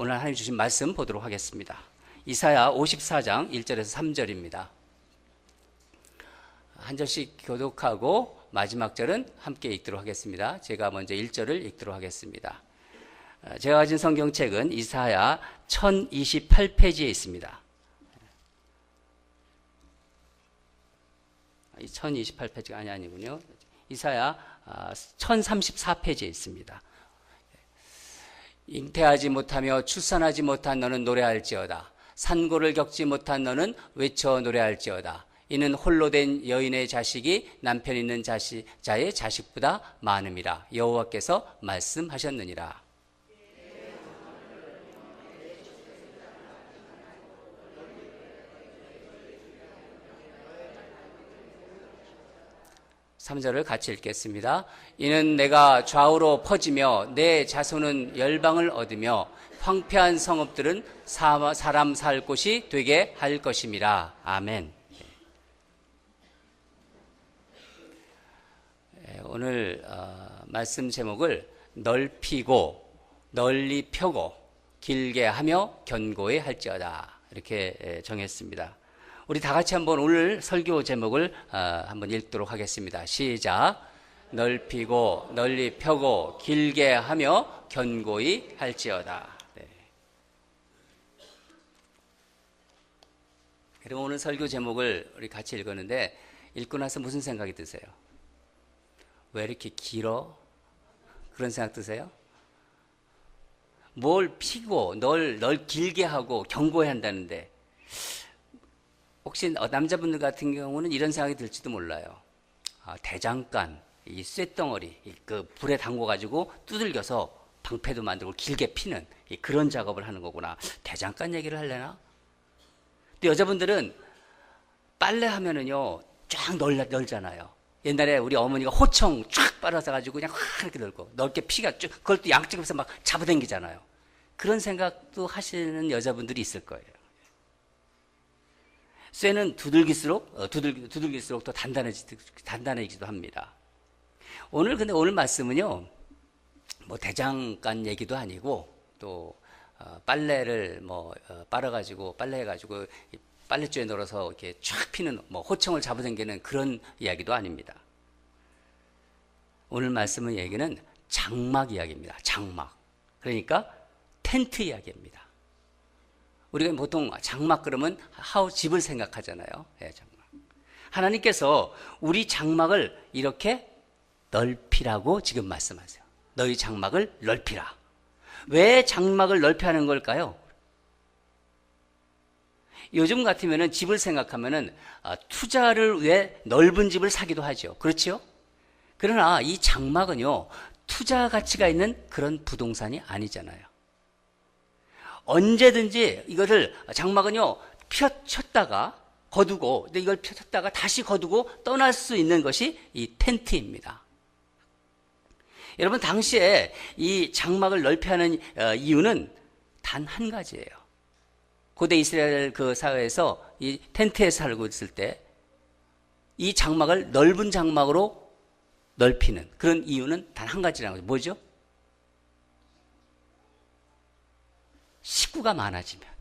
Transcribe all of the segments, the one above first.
오늘 하나님 주신 말씀 보도록 하겠습니다. 이사야 54장 1절에서 3절입니다. 한 절씩 교독하고 마지막 절은 함께 읽도록 하겠습니다. 제가 먼저 1절을 읽도록 하겠습니다. 제가 가진 성경책은 이사야 1028페이지에 있습니다. 1028페이지가 아니군요. 이사야 1034페이지에 있습니다. 잉태하지 못하며 출산하지 못한 너는 노래할지어다. 산고를 겪지 못한 너는 외쳐 노래할지어다. 이는 홀로 된 여인의 자식이 남편 있는 자의 자식보다 많음이라. 여호와께서 말씀하셨느니라. 삼 절을 같이 읽겠습니다. 이는 내가 좌우로 퍼지며 내 자손은 열방을 얻으며 황폐한 성읍들은 사람 살 곳이 되게 할 것임이라. 아멘. 오늘 말씀 제목을 넓히고 널리 펴고 길게 하며 견고히 할지어다, 이렇게 정했습니다. 우리 다 같이 한번 오늘 설교 제목을 한번 읽도록 하겠습니다. 시작. 넓히고 널리 펴고 길게 하며 견고히 할지어다. 네. 그럼 오늘 설교 제목을 우리 같이 읽었는데 읽고 나서 무슨 생각이 드세요? 왜 이렇게 길어? 그런 생각 드세요? 뭘 피고 널 길게 하고 견고히 한다는데, 혹시 남자분들 같은 경우는 이런 생각이 들지도 몰라요. 대장간, 이 쇳덩어리, 그 불에 담궈가지고 두들겨서 방패도 만들고 길게 피는 그런 작업을 하는 거구나. 대장간 얘기를 하려나? 근데 여자분들은 빨래 하면은요, 쫙 넓잖아요. 옛날에 우리 어머니가 호청 쫙 빨아서 그냥 확 이렇게 넓고, 넓게 피가 쭉, 그걸 또 양쪽에서 막 잡아당기잖아요. 그런 생각도 하시는 여자분들이 있을 거예요. 쇠는 두들길수록 더 단단해지기도 합니다. 근데 오늘 말씀은요, 뭐 대장간 얘기도 아니고, 또 빨래를 빨아가지고 빨래해가지고 빨랫줄에 널어서 이렇게 쫙 피는 호청을 잡아당기는 그런 이야기도 아닙니다. 오늘 말씀의 얘기는 장막 이야기입니다. 장막. 그러니까 텐트 이야기입니다. 우리가 보통 장막 그러면 집을 생각하잖아요. 네, 장막. 하나님께서 우리 장막을 이렇게 넓히라고 지금 말씀하세요. 너희 장막을 넓히라. 왜 장막을 넓혀야 하는 걸까요? 요즘 같으면은 집을 생각하면은 투자를 위해 넓은 집을 사기도 하죠. 그렇죠? 그러나 이 장막은요, 투자 가치가 있는 그런 부동산이 아니잖아요. 언제든지 이것을, 장막은요, 쳤다가 거두고, 근데 이걸 쳤다가 다시 거두고 떠날 수 있는 것이 이 텐트입니다. 여러분, 당시에 이 장막을 넓혀야 하는 이유는 단 한 가지예요. 고대 이스라엘 그 사회에서 이 텐트에 살고 있을 때 이 장막을 넓은 장막으로 넓히는 그런 이유는 단 한 가지라는 거죠. 뭐죠? 식구가 많아지면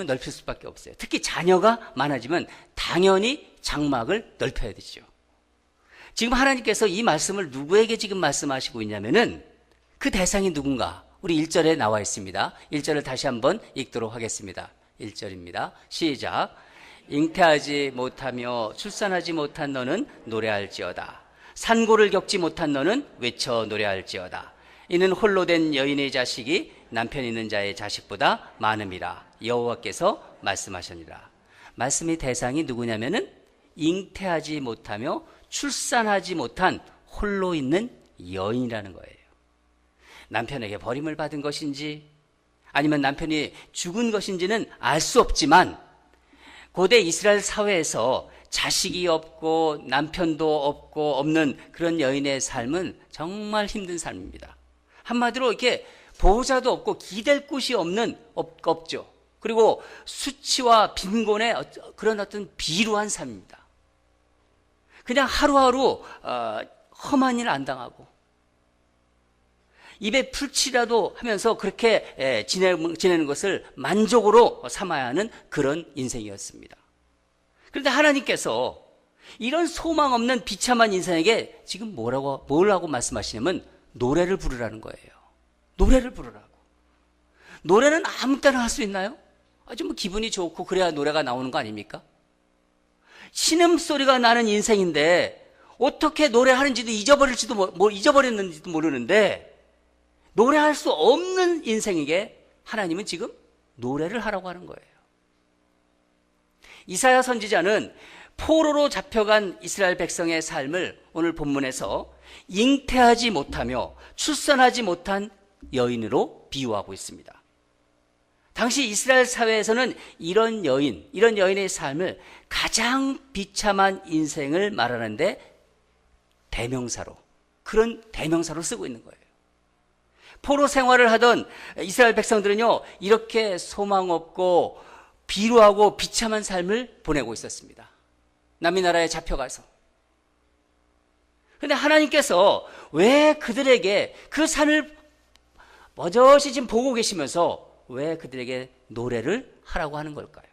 넓힐 수밖에 없어요. 특히 자녀가 많아지면 당연히 장막을 넓혀야 되죠. 지금 하나님께서 이 말씀을 누구에게 지금 말씀하시고 있냐면은 그 대상이 누군가? 우리 1절에 나와 있습니다. 1절을 다시 한번 읽도록 하겠습니다. 1절입니다. 시작. 잉태하지 못하며 출산하지 못한 너는 노래할지어다. 산고를 겪지 못한 너는 외쳐 노래할지어다. 이는 홀로 된 여인의 자식이 남편 있는 자의 자식보다 많음이라. 여호와께서 말씀하셨느니라. 말씀의 대상이 누구냐면은 잉태하지 못하며 출산하지 못한 홀로 있는 여인이라는 거예요. 남편에게 버림을 받은 것인지 아니면 남편이 죽은 것인지는 알 수 없지만, 고대 이스라엘 사회에서 자식이 없고 남편도 없는 그런 여인의 삶은 정말 힘든 삶입니다. 한마디로 이렇게 보호자도 없고 기댈 곳이 없죠. 그리고 수치와 빈곤의 그런 어떤 비루한 삶입니다. 그냥 하루하루 험한 일 안 당하고, 입에 풀칠이라도 하면서 그렇게 지내는 것을 만족으로 삼아야 하는 그런 인생이었습니다. 그런데 하나님께서 이런 소망 없는 비참한 인생에게 지금 뭘 하고 말씀하시냐면 노래를 부르라는 거예요. 노래를 부르라고. 노래는 아무 때나 할 수 있나요? 아주 기분이 좋고 그래야 노래가 나오는 거 아닙니까? 신음소리가 나는 인생인데 어떻게 노래하는지도 잊어버렸는지도 모르는데 노래할 수 없는 인생에게 하나님은 지금 노래를 하라고 하는 거예요. 이사야 선지자는 포로로 잡혀간 이스라엘 백성의 삶을 오늘 본문에서 잉태하지 못하며 출산하지 못한 여인으로 비유하고 있습니다. 당시 이스라엘 사회에서는 이런 여인의 삶을 가장 비참한 인생을 말하는데 그런 대명사로 쓰고 있는 거예요. 포로 생활을 하던 이스라엘 백성들은요, 이렇게 소망 없고 비루하고 비참한 삶을 보내고 있었습니다. 남의 나라에 잡혀가서. 그런데 하나님께서 왜 그들에게 그 삶을 버젓이 지금 보고 계시면서 왜 그들에게 노래를 하라고 하는 걸까요?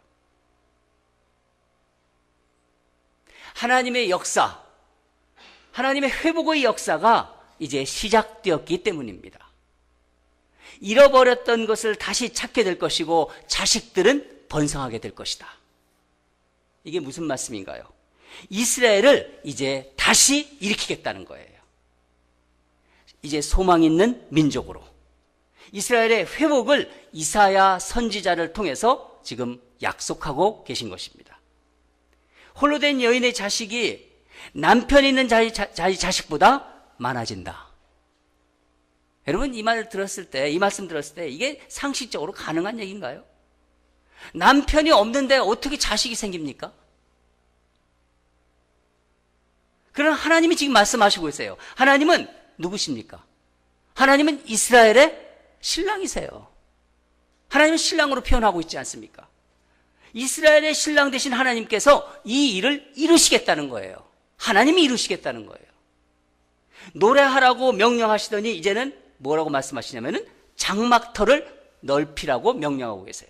하나님의 역사, 하나님의 회복의 역사가 이제 시작되었기 때문입니다. 잃어버렸던 것을 다시 찾게 될 것이고 자식들은 번성하게 될 것이다. 이게 무슨 말씀인가요? 이스라엘을 이제 다시 일으키겠다는 거예요. 이제 소망 있는 민족으로 이스라엘의 회복을 이사야 선지자를 통해서 지금 약속하고 계신 것입니다. 홀로 된 여인의 자식이 남편이 있는 자기 자식보다 많아진다. 여러분 이 말씀 들었을 때 이게 상식적으로 가능한 얘기인가요? 남편이 없는데 어떻게 자식이 생깁니까? 그러나 하나님이 지금 말씀하시고 있어요. 하나님은 누구십니까? 하나님은 이스라엘의 신랑이세요. 하나님은 신랑으로 표현하고 있지 않습니까? 이스라엘의 신랑 되신 하나님께서 이 일을 이루시겠다는 거예요. 하나님이 이루시겠다는 거예요. 노래하라고 명령하시더니 이제는 뭐라고 말씀하시냐면은 장막터를 넓히라고 명령하고 계세요.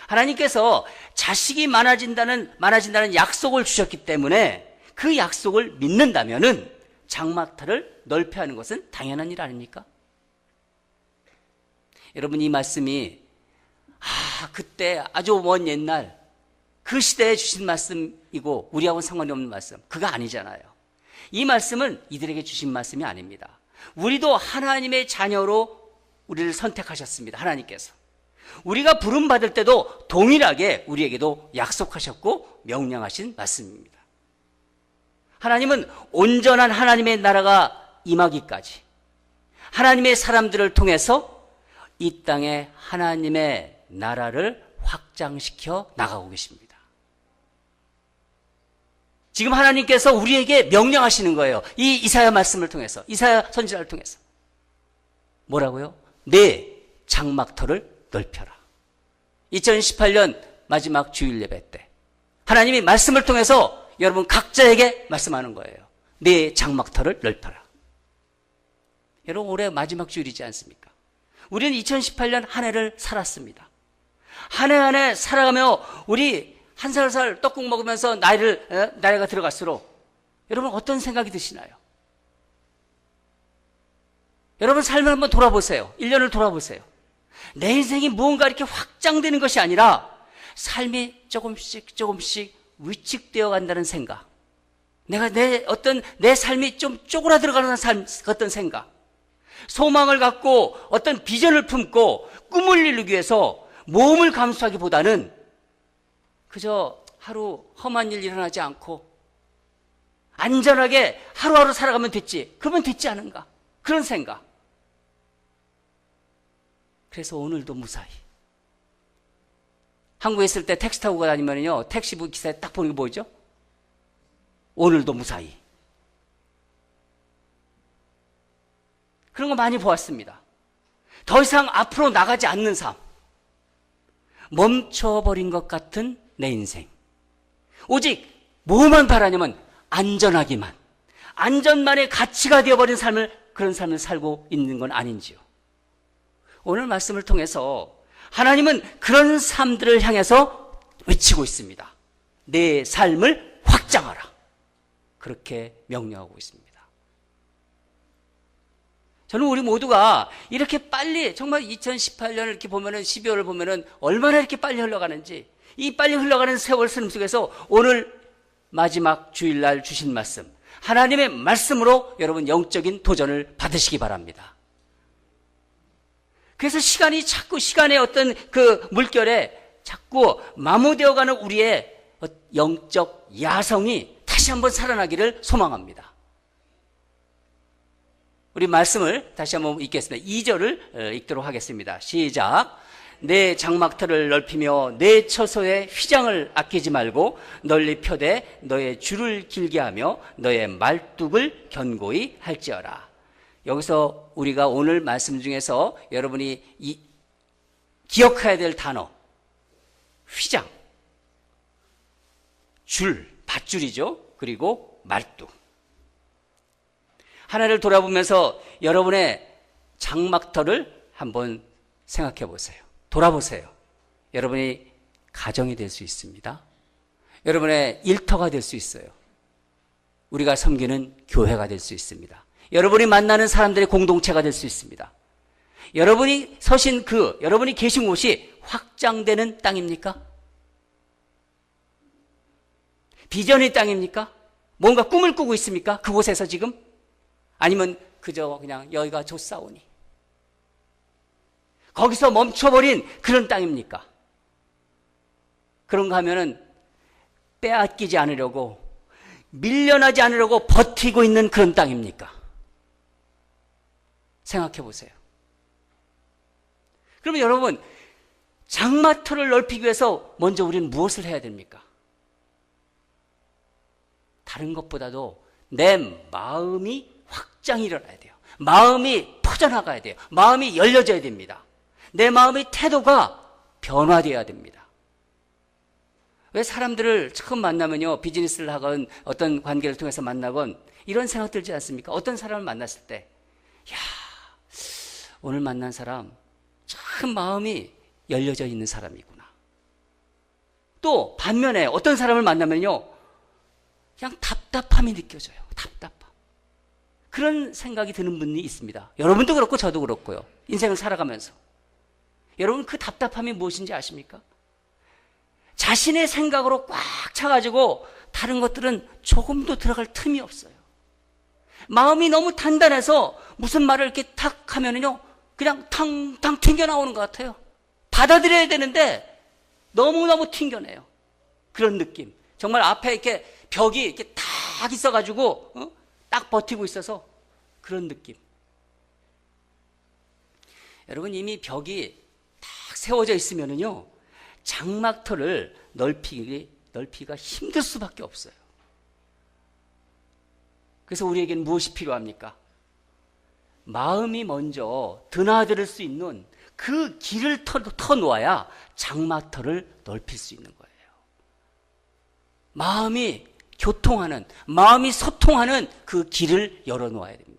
하나님께서 자식이 많아진다는 약속을 주셨기 때문에 그 약속을 믿는다면은 장막터를 넓혀야 하는 것은 당연한 일 아닙니까? 여러분 이 말씀이 그때 아주 먼 옛날 그 시대에 주신 말씀이고 우리하고는 상관이 없는 말씀, 그거 아니잖아요. 이 말씀은 이들에게 주신 말씀이 아닙니다. 우리도 하나님의 자녀로 우리를 선택하셨습니다. 하나님께서 우리가 부름받을 때도 동일하게 우리에게도 약속하셨고 명령하신 말씀입니다. 하나님은 온전한 하나님의 나라가 임하기까지 하나님의 사람들을 통해서 이 땅에 하나님의 나라를 확장시켜 나가고 계십니다. 지금 하나님께서 우리에게 명령하시는 거예요. 이 이사야 말씀을 통해서, 이사야 선지자를 통해서. 뭐라고요? 내 장막터를 넓혀라. 2018년 마지막 주일 예배 때 하나님이 말씀을 통해서 여러분 각자에게 말씀하는 거예요. 내 장막터를 넓혀라. 여러분 올해 마지막 주일이지 않습니까? 우리는 2018년 한 해를 살았습니다. 한 해 한 해 살아가며 우리 한 살 떡국 먹으면서 나이가 들어갈수록 여러분 어떤 생각이 드시나요? 여러분 삶을 한번 돌아보세요. 1년을 돌아보세요. 내 인생이 무언가 이렇게 확장되는 것이 아니라 삶이 조금씩 위축되어 간다는 생각. 내 삶이 좀 쪼그라들어가는 어떤 생각. 소망을 갖고 어떤 비전을 품고 꿈을 이루기 위해서 모험을 감수하기보다는 그저 하루 험한 일 일어나지 않고 안전하게 하루하루 살아가면 됐지. 그러면 됐지 않은가. 그런 생각. 그래서 오늘도 무사히. 한국에 있을 때 택시 타고 다니면요, 택시 기사에 딱 보는 게 뭐죠? 오늘도 무사히. 그런 거 많이 보았습니다. 더 이상 앞으로 나가지 않는 삶. 멈춰버린 것 같은 내 인생. 오직 뭐만 바라냐면 안전하기만. 안전만의 가치가 되어버린 삶을 그런 삶을 살고 있는 건 아닌지요. 오늘 말씀을 통해서 하나님은 그런 삶들을 향해서 외치고 있습니다. 내 삶을 확장하라. 그렇게 명령하고 있습니다. 저는 우리 모두가 이렇게 빨리, 정말 2018년을 이렇게 보면은, 12월을 보면은 얼마나 이렇게 빨리 흘러가는지, 이 빨리 흘러가는 세월 흐름 속에서 오늘 마지막 주일날 주신 말씀, 하나님의 말씀으로 여러분 영적인 도전을 받으시기 바랍니다. 그래서 시간이 자꾸, 시간의 어떤 그 물결에 자꾸 마모되어가는 우리의 영적 야성이 다시 한번 살아나기를 소망합니다. 우리 말씀을 다시 한번 읽겠습니다. 2절을 읽도록 하겠습니다. 시작. 내 장막터를 넓히며 내 처소의 휘장을 아끼지 말고 널리 펴되 너의 줄을 길게 하며 너의 말뚝을 견고히 할지어라. 여기서 우리가 오늘 말씀 중에서 여러분이 기억해야 될 단어, 휘장, 줄, 밧줄이죠. 그리고 말뚝. 하나를 돌아보면서 여러분의 장막터를 한번 생각해 보세요. 돌아보세요. 여러분이 가정이 될 수 있습니다. 여러분의 일터가 될 수 있어요. 우리가 섬기는 교회가 될 수 있습니다. 여러분이 만나는 사람들의 공동체가 될 수 있습니다. 여러분이 서신 여러분이 계신 곳이 확장되는 땅입니까? 비전의 땅입니까? 뭔가 꿈을 꾸고 있습니까? 그곳에서 지금? 아니면 그저 그냥 여기가 좋사오니 거기서 멈춰버린 그런 땅입니까? 그런가 하면은 빼앗기지 않으려고, 밀려나지 않으려고 버티고 있는 그런 땅입니까? 생각해 보세요. 그러면 여러분, 장마터를 넓히기 위해서 먼저 우리는 무엇을 해야 됩니까? 다른 것보다도 내 마음이 확장이 일어나야 돼요. 마음이 퍼져나가야 돼요. 마음이 열려져야 됩니다. 내 마음의 태도가 변화되어야 됩니다. 왜 사람들을 처음 만나면요, 비즈니스를 하건 어떤 관계를 통해서 만나건 이런 생각 들지 않습니까? 어떤 사람을 만났을 때, 야, 오늘 만난 사람 참 마음이 열려져 있는 사람이구나. 또 반면에 어떤 사람을 만나면요, 그냥 답답함이 느껴져요. 답답함. 그런 생각이 드는 분이 있습니다. 여러분도 그렇고 저도 그렇고요. 인생을 살아가면서. 여러분, 그 답답함이 무엇인지 아십니까? 자신의 생각으로 꽉 차가지고 다른 것들은 조금도 들어갈 틈이 없어요. 마음이 너무 단단해서 무슨 말을 이렇게 탁 하면은요, 그냥 탕탕 튕겨나오는 것 같아요. 받아들여야 되는데 너무너무 튕겨내요. 그런 느낌. 정말 앞에 이렇게 벽이 이렇게 딱 있어가지고 딱 버티고 있어서 그런 느낌. 여러분, 이미 벽이 딱 세워져 있으면은요, 장막터를 넓히기가 힘들 수밖에 없어요. 그래서 우리에게는 무엇이 필요합니까? 마음이 먼저 드나들을 수 있는 그 길을 터놓아야 장막터를 넓힐 수 있는 거예요. 마음이 교통하는, 마음이 소통하는 그 길을 열어놓아야 됩니다.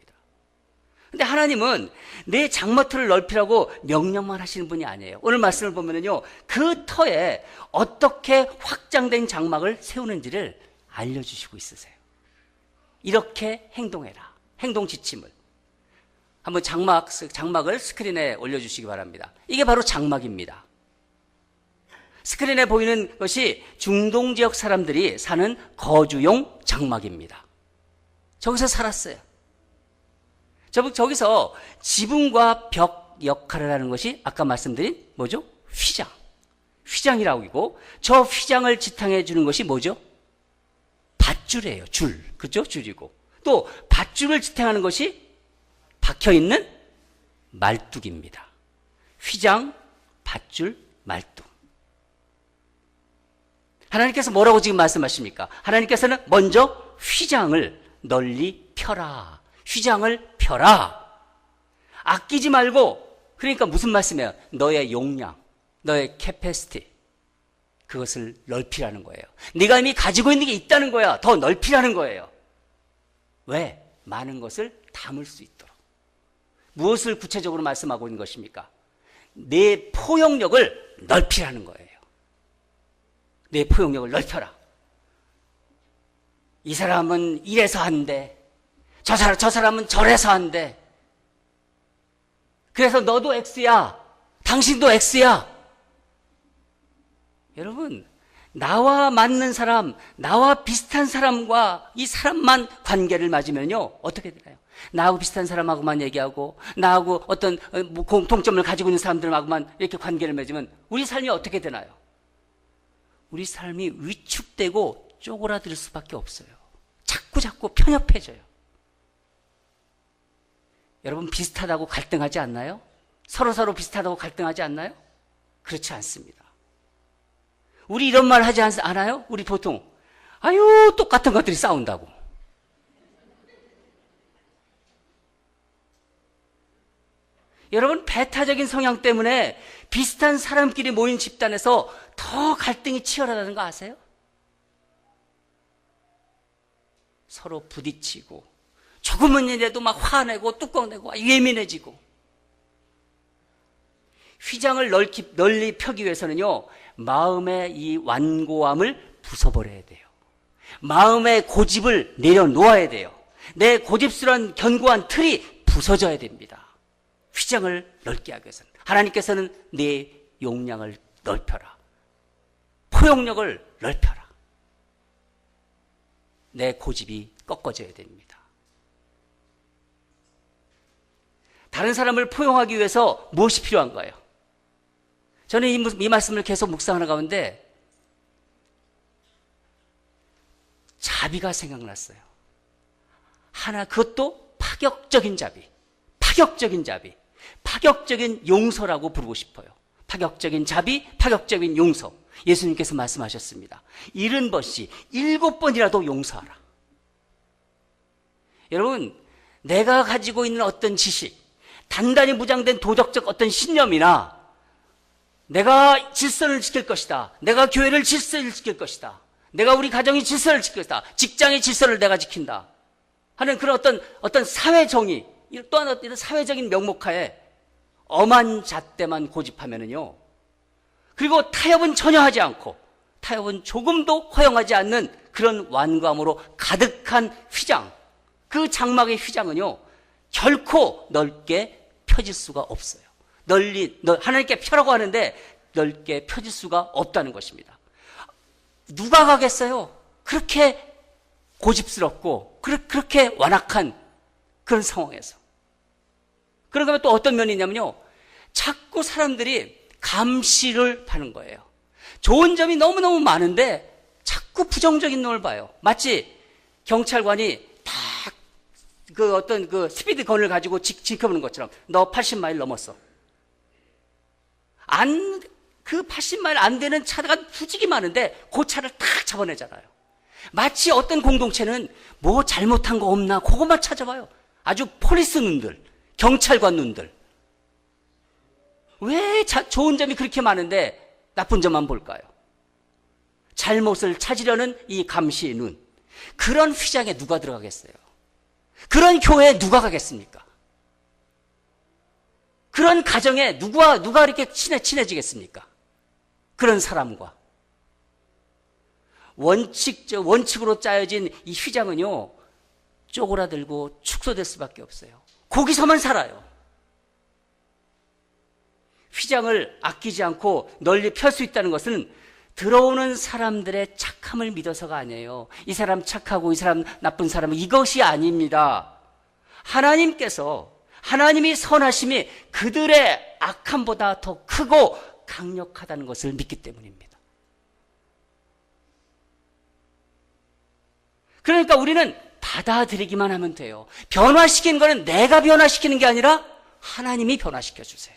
근데 하나님은 내 장막터를 넓히라고 명령만 하시는 분이 아니에요. 오늘 말씀을 보면은요, 그 터에 어떻게 확장된 장막을 세우는지를 알려주시고 있으세요. 이렇게 행동해라. 행동 지침을. 한번 장막을 스크린에 올려주시기 바랍니다. 이게 바로 장막입니다. 스크린에 보이는 것이 중동 지역 사람들이 사는 거주용 장막입니다. 저기서 살았어요. 저기서 지붕과 벽 역할을 하는 것이 아까 말씀드린 뭐죠? 휘장. 휘장이라고 하고, 저 휘장을 지탱해 주는 것이 뭐죠? 밧줄이에요. 줄. 그죠? 줄이고. 또 밧줄을 지탱하는 것이 박혀있는 말뚝입니다. 휘장, 밧줄, 말뚝. 하나님께서 뭐라고 지금 말씀하십니까? 하나님께서는 먼저 휘장을 널리 펴라. 휘장을 펴라. 아끼지 말고, 그러니까 무슨 말씀이에요? 너의 용량, 너의 캐패시티, 그것을 넓히라는 거예요. 네가 이미 가지고 있는 게 있다는 거야. 더 넓히라는 거예요. 왜? 많은 것을 담을 수 있도록. 무엇을 구체적으로 말씀하고 있는 것입니까? 내 포용력을 넓히라는 거예요. 내 포용력을 넓혀라. 이 사람은 이래서 한대. 저 사람은 저래서 한대. 그래서 너도 X야. 당신도 X야. 여러분, 나와 맞는 사람, 나와 비슷한 사람과 이 사람만 관계를 맺으면요, 어떻게 되나요? 나하고 비슷한 사람하고만 얘기하고, 나하고 어떤 공통점을 가지고 있는 사람들하고만 이렇게 관계를 맺으면 우리 삶이 어떻게 되나요? 우리 삶이 위축되고 쪼그라들 수밖에 없어요. 자꾸 편협해져요. 여러분, 비슷하다고 갈등하지 않나요? 서로 비슷하다고 갈등하지 않나요? 그렇지 않습니다. 우리 이런 말 하지 않아요? 우리 보통 아유 똑같은 것들이 싸운다고. 여러분, 배타적인 성향 때문에 비슷한 사람끼리 모인 집단에서 더 갈등이 치열하다는 거 아세요? 서로 부딪히고 조금은 일에도 막 화내고 뚜껑내고 예민해지고. 휘장을 널리 펴기 위해서는요, 마음의 이 완고함을 부숴버려야 돼요. 마음의 고집을 내려놓아야 돼요. 내 고집스러운 견고한 틀이 부서져야 됩니다. 휘장을 넓게 하기 위해서는. 하나님께서는 내 용량을 넓혀라. 포용력을 넓혀라. 내 고집이 꺾어져야 됩니다. 다른 사람을 포용하기 위해서 무엇이 필요한가요? 저는 이 말씀을 계속 묵상하는 가운데 자비가 생각났어요. 하나, 그것도 파격적인 자비, 파격적인 용서라고 부르고 싶어요. 파격적인 자비, 파격적인 용서. 예수님께서 말씀하셨습니다. 70번씩 7번이라도 용서하라. 여러분, 내가 가지고 있는 어떤 지식, 단단히 무장된 도덕적 어떤 신념이나 내가 질서를 지킬 것이다, 내가 교회를 질서를 지킬 것이다, 내가 우리 가정의 질서를 지킬 것이다, 직장의 질서를 내가 지킨다 하는 그런 어떤 사회 정의, 또한 어떤 사회적인 명목하에 엄한 잣대만 고집하면은요, 그리고 타협은 전혀 하지 않고 타협은 조금도 허용하지 않는 그런 완고함으로 가득한 휘장, 그 장막의 휘장은요 결코 넓게 펴질 수가 없어요. 하나님께 펴라고 하는데 넓게 펴질 수가 없다는 것입니다. 누가 가겠어요? 그렇게 고집스럽고 그렇게 완악한 그런 상황에서. 그러면 또 어떤 면이 있냐면요, 자꾸 사람들이 감시를 하는 거예요. 좋은 점이 너무너무 많은데 자꾸 부정적인 놈을 봐요. 마치 경찰관이 딱 어떤 스피드건을 가지고 지켜보는 것처럼, 너 80마일 넘었어. 그 80마일 안 되는 차가 후지기 많은데 그 차를 탁 잡아내잖아요. 마치 어떤 공동체는 뭐 잘못한 거 없나 그것만 찾아봐요. 아주 폴리스 눈들, 경찰관 눈들. 왜 좋은 점이 그렇게 많은데 나쁜 점만 볼까요? 잘못을 찾으려는 이 감시의 눈. 그런 휘장에 누가 들어가겠어요? 그런 교회에 누가 가겠습니까? 그런 가정에 누가 이렇게 친해지겠습니까? 그런 사람과. 원칙으로 짜여진 이 휘장은요, 쪼그라들고 축소될 수밖에 없어요. 거기서만 살아요. 휘장을 아끼지 않고 널리 펼 수 있다는 것은 들어오는 사람들의 착함을 믿어서가 아니에요. 이 사람 착하고 이 사람 나쁜 사람, 이것이 아닙니다. 하나님이 선하심이 그들의 악함보다 더 크고 강력하다는 것을 믿기 때문입니다. 그러니까 우리는 받아들이기만 하면 돼요. 변화시키는 것은 내가 변화시키는 게 아니라 하나님이 변화시켜 주세요.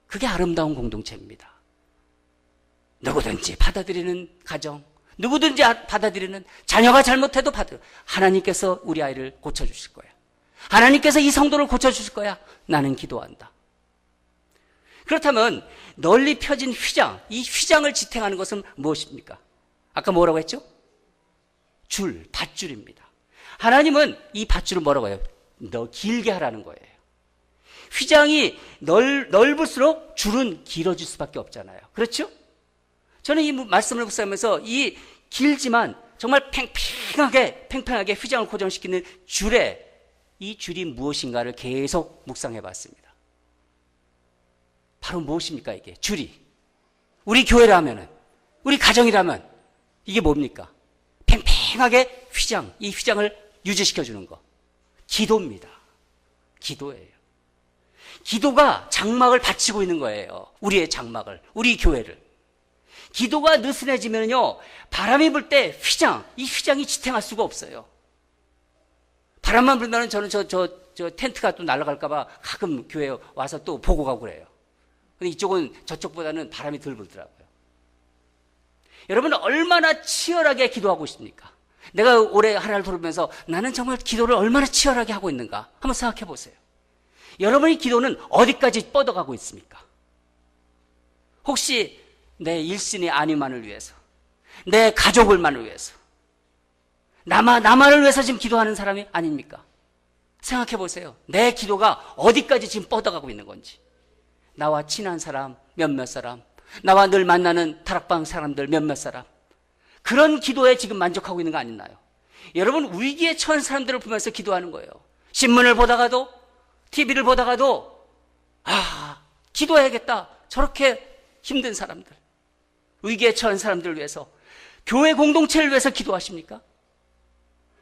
그게 아름다운 공동체입니다. 누구든지 받아들이는 가정, 누구든지 받아들이는 자녀가 잘못해도 하나님께서 우리 아이를 고쳐주실 거야. 하나님께서 이 성도를 고쳐주실 거야. 나는 기도한다. 그렇다면 널리 펴진 휘장, 이 휘장을 지탱하는 것은 무엇입니까? 아까 뭐라고 했죠? 밧줄입니다. 하나님은 이 밧줄을 뭐라고 해요? 더 길게 하라는 거예요. 휘장이 넓을수록 줄은 길어질 수밖에 없잖아요. 그렇죠? 저는 이 말씀을 묵상하면서 이 길지만 정말 팽팽하게 휘장을 고정시키는 이 줄이 무엇인가를 계속 묵상해 봤습니다. 바로 무엇입니까, 이게? 줄이. 우리 교회라면은, 우리 가정이라면, 이게 뭡니까? 팽팽하게 이 휘장을 유지시켜주는 거. 기도입니다. 기도예요. 기도가 장막을 받치고 있는 거예요. 우리의 장막을, 우리 교회를. 기도가 느슨해지면요, 바람이 불 때 이 휘장이 지탱할 수가 없어요. 바람만 불면 저는 저 텐트가 또 날아갈까봐 가끔 교회에 와서 또 보고 가고 그래요. 근데 이쪽은 저쪽보다는 바람이 덜 불더라고요. 여러분, 얼마나 치열하게 기도하고 있습니까? 내가 올해 하나를 돌아보면서 나는 정말 기도를 얼마나 치열하게 하고 있는가? 한번 생각해 보세요. 여러분의 기도는 어디까지 뻗어가고 있습니까? 혹시 내 일신의 안위만을 위해서, 내 가족을만을 위해서, 나만을 위해서 지금 기도하는 사람이 아닙니까? 생각해 보세요. 내 기도가 어디까지 지금 뻗어가고 있는 건지. 나와 친한 사람 몇몇 사람, 나와 늘 만나는 다락방 사람들 몇몇 사람, 그런 기도에 지금 만족하고 있는 거 아니나요? 여러분, 위기에 처한 사람들을 보면서 기도하는 거예요. 신문을 보다가도, TV를 보다가도, 기도해야겠다. 저렇게 힘든 사람들, 위기에 처한 사람들을 위해서, 교회 공동체를 위해서 기도하십니까?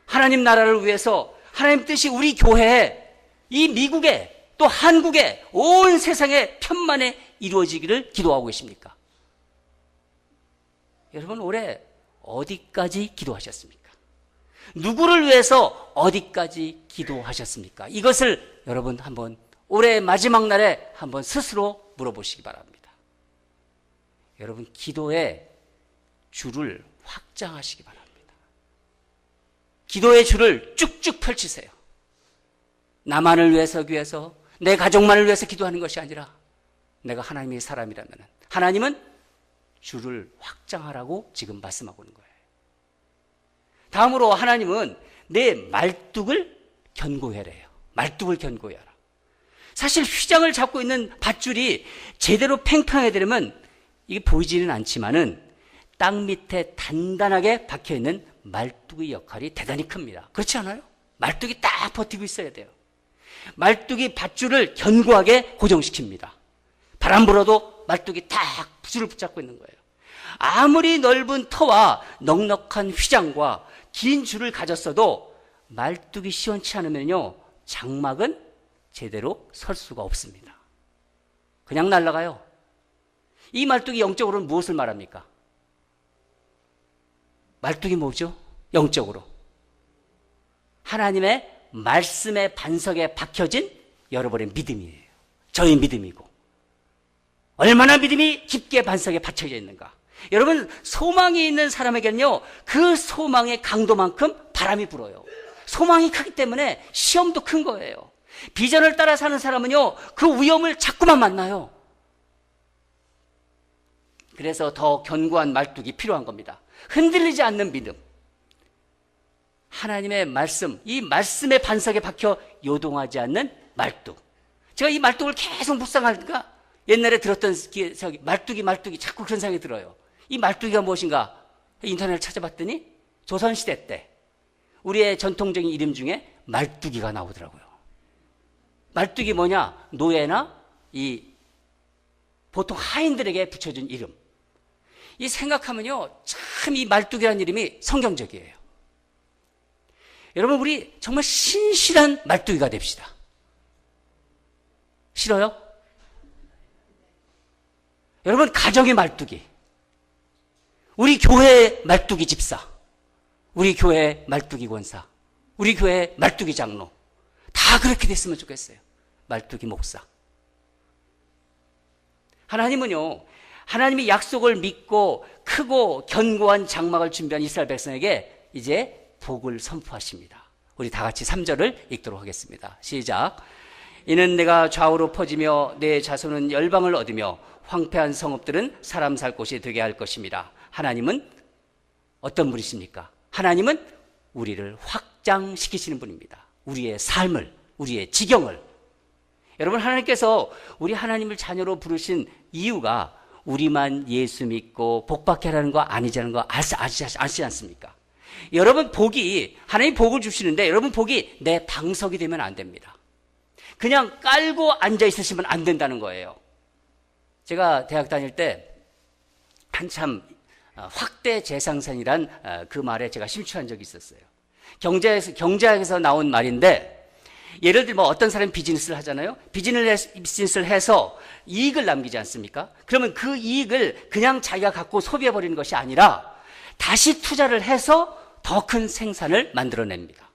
하나님 나라를 위해서, 하나님 뜻이 우리 교회에, 이 미국에, 또 한국에, 온 세상에 편만에 이루어지기를 기도하고 계십니까? 여러분, 올해 어디까지 기도하셨습니까? 누구를 위해서 어디까지 기도하셨습니까? 이것을 여러분 한번 올해 마지막 날에 한번 스스로 물어보시기 바랍니다. 여러분, 기도의 줄을 확장하시기 바랍니다. 기도의 줄을 쭉쭉 펼치세요. 나만을 위해서 내 가족만을 위해서 기도하는 것이 아니라 내가 하나님의 사람이라면 하나님은 줄을 확장하라고 지금 말씀하고 있는 거예요. 다음으로 하나님은 내 말뚝을 견고해래요. 말뚝을 견고해라. 사실 휘장을 잡고 있는 밧줄이 제대로 팽팽하게 되려면 이게 보이지는 않지만은 땅 밑에 단단하게 박혀있는 말뚝의 역할이 대단히 큽니다. 그렇지 않아요? 말뚝이 딱 버티고 있어야 돼요. 말뚝이 밧줄을 견고하게 고정시킵니다. 바람 불어도 말뚝이 딱 줄을 붙잡고 있는 거예요. 아무리 넓은 터와 넉넉한 휘장과 긴 줄을 가졌어도 말뚝이 시원치 않으면요, 장막은 제대로 설 수가 없습니다. 그냥 날아가요. 이 말뚝이 영적으로는 무엇을 말합니까? 말뚝이 뭐죠? 영적으로 하나님의 말씀의 반석에 박혀진 여러분의 믿음이에요. 저의 믿음이고, 얼마나 믿음이 깊게 반석에 받쳐져 있는가. 여러분, 소망이 있는 사람에게는요, 그 소망의 강도만큼 바람이 불어요. 소망이 크기 때문에 시험도 큰 거예요. 비전을 따라 사는 사람은요, 그 위험을 자꾸만 만나요. 그래서 더 견고한 말뚝이 필요한 겁니다. 흔들리지 않는 믿음, 하나님의 말씀, 이 말씀의 반석에 박혀 요동하지 않는 말뚝. 제가 이 말뚝을 계속 묵상하니까 옛날에 들었던 말뚝이 자꾸 그런 생각이 들어요. 이 말뚝이가 무엇인가 인터넷을 찾아봤더니 조선시대 때 우리의 전통적인 이름 중에 말뚝이가 나오더라고요. 말뚝이 뭐냐? 노예나 보통 하인들에게 붙여준 이름. 이 생각하면요, 참 이 말뚝이라는 이름이 성경적이에요. 여러분, 우리 정말 신실한 말뚝이가 됩시다. 싫어요? 여러분, 가정의 말뚝이, 우리 교회의 말뚝이 집사, 우리 교회의 말뚝이 권사, 우리 교회의 말뚝이 장로, 다 그렇게 됐으면 좋겠어요. 말뚝이 목사. 하나님은요, 하나님의 약속을 믿고 크고 견고한 장막을 준비한 이스라엘 백성에게 이제 복을 선포하십니다. 우리 다 같이 3절을 읽도록 하겠습니다. 시작. 이는 내가 좌우로 퍼지며 내 자손은 열방을 얻으며 황폐한 성읍들은 사람 살 곳이 되게 할 것입니다. 하나님은 어떤 분이십니까? 하나님은 우리를 확장시키시는 분입니다. 우리의 삶을, 우리의 지경을. 여러분, 하나님께서 우리 하나님을 자녀로 부르신 이유가 우리만 예수 믿고 복받게 하라는 거 아니자는 거 아시지 않습니까? 여러분 복이, 하나님 복을 주시는데 여러분 복이 내 방석이 되면 안 됩니다. 그냥 깔고 앉아 있으시면 안 된다는 거예요. 제가 대학 다닐 때 한참 확대 재생산이란 그 말에 제가 심취한 적이 있었어요. 경제학에서 나온 말인데, 예를 들면 어떤 사람이 비즈니스를 하잖아요. 비즈니스를 해서 이익을 남기지 않습니까? 그러면 그 이익을 그냥 자기가 갖고 소비해버리는 것이 아니라 다시 투자를 해서 더 큰 생산을 만들어냅니다.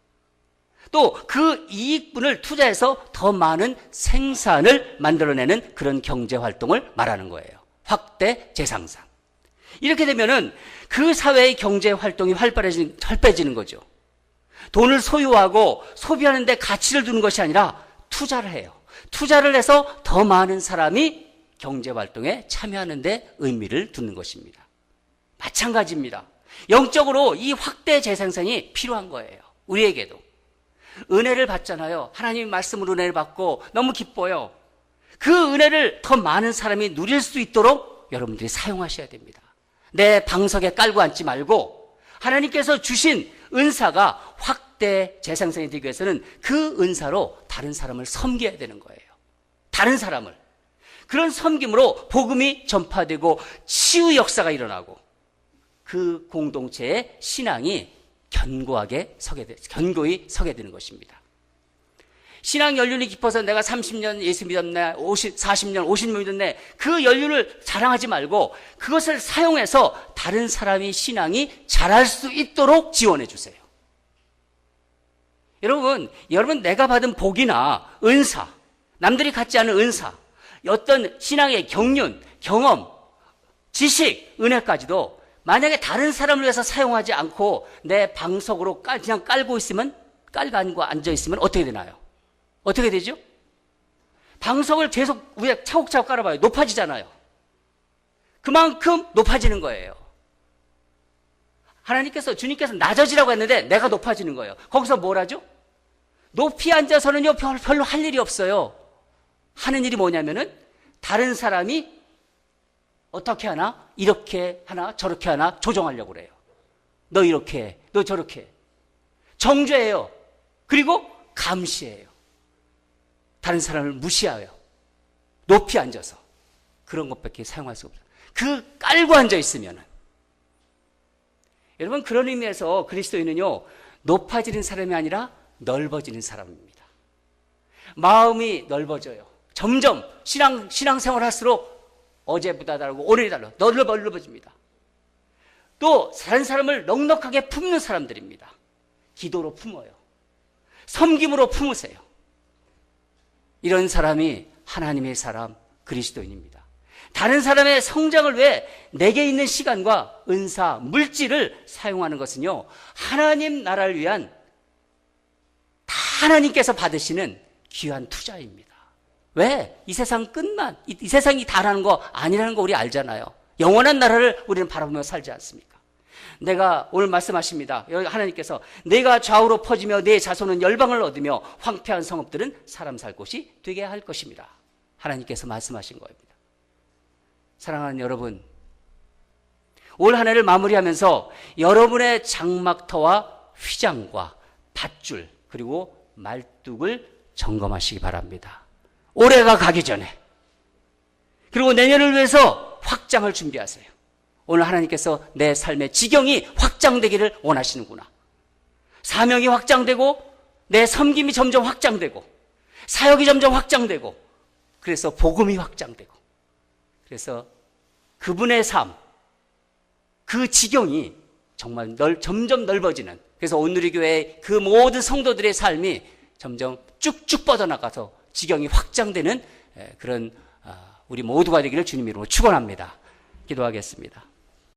또 그 이익분을 투자해서 더 많은 생산을 만들어내는 그런 경제활동을 말하는 거예요. 확대 재생산. 이렇게 되면은 그 사회의 경제활동이 활발해지는 거죠. 돈을 소유하고 소비하는 데 가치를 두는 것이 아니라 투자를 해요. 투자를 해서 더 많은 사람이 경제활동에 참여하는 데 의미를 두는 것입니다. 마찬가지입니다. 영적으로 이 확대 재생산이 필요한 거예요. 우리에게도. 은혜를 받잖아요. 하나님의 말씀으로 은혜를 받고 너무 기뻐요. 그 은혜를 더 많은 사람이 누릴 수 있도록 여러분들이 사용하셔야 됩니다. 내 방석에 깔고 앉지 말고 하나님께서 주신 은사가 확대 재생산이 되기 위해서는 그 은사로 다른 사람을 섬겨야 되는 거예요. 다른 사람을. 그런 섬김으로 복음이 전파되고 치유 역사가 일어나고 그 공동체의 신앙이 견고히 서게 되는 것입니다. 신앙 연륜이 깊어서 내가 30년 예수 믿었네, 40년, 50년 믿었네, 그 연륜을 자랑하지 말고 그것을 사용해서 다른 사람의 신앙이 자랄 수 있도록 지원해 주세요. 여러분 내가 받은 복이나 은사, 남들이 갖지 않은 은사, 어떤 신앙의 경륜, 경험, 지식, 은혜까지도 만약에 다른 사람을 위해서 사용하지 않고 내 방석으로 그냥 깔고 앉아 있으면 어떻게 되나요? 어떻게 되죠? 방석을 계속 위에 차곡차곡 깔아봐요. 높아지잖아요. 그만큼 높아지는 거예요. 주님께서 낮아지라고 했는데 내가 높아지는 거예요. 거기서 뭘 하죠? 높이 앉아서는요, 별로 할 일이 없어요. 하는 일이 뭐냐면은 다른 사람이 어떻게 하나, 이렇게 하나, 저렇게 하나 조정하려고 그래요. 너 이렇게 해, 너 저렇게 해. 정죄해요. 그리고 감시해요. 다른 사람을 무시해요. 높이 앉아서. 그런 것밖에 사용할 수가 없어요. 그 깔고 앉아 있으면은. 여러분, 그런 의미에서 그리스도인은요, 높아지는 사람이 아니라 넓어지는 사람입니다. 마음이 넓어져요. 점점 신앙생활 할수록 어제보다 다르고 오늘이 달라 넓어집니다. 또 다른 사람을 넉넉하게 품는 사람들입니다. 기도로 품어요. 섬김으로 품으세요. 이런 사람이 하나님의 사람, 그리스도인입니다. 다른 사람의 성장을 위해 내게 있는 시간과 은사, 물질을 사용하는 것은요, 하나님 나라를 위한 다 하나님께서 받으시는 귀한 투자입니다. 왜? 이 세상 끝난, 이 세상이 다라는 거 아니라는 거 우리 알잖아요. 영원한 나라를 우리는 바라보며 살지 않습니까? 내가 오늘 말씀하십니다. 여기 하나님께서 내가 좌우로 퍼지며 내 자손은 열방을 얻으며 황폐한 성읍들은 사람 살 곳이 되게 할 것입니다. 하나님께서 말씀하신 겁니다. 사랑하는 여러분, 올 한 해를 마무리하면서 여러분의 장막터와 휘장과 밧줄 그리고 말뚝을 점검하시기 바랍니다. 올해가 가기 전에. 그리고 내년을 위해서 확장을 준비하세요. 오늘 하나님께서 내 삶의 지경이 확장되기를 원하시는구나. 사명이 확장되고 내 섬김이 점점 확장되고 사역이 점점 확장되고 그래서 복음이 확장되고 그래서 그분의 삶, 그 지경이 정말 점점 넓어지는, 그래서 온누리교회의 그 모든 성도들의 삶이 점점 쭉쭉 뻗어나가서 지경이 확장되는 그런 우리 모두가 되기를 주님 이름으로 축원합니다. 기도하겠습니다.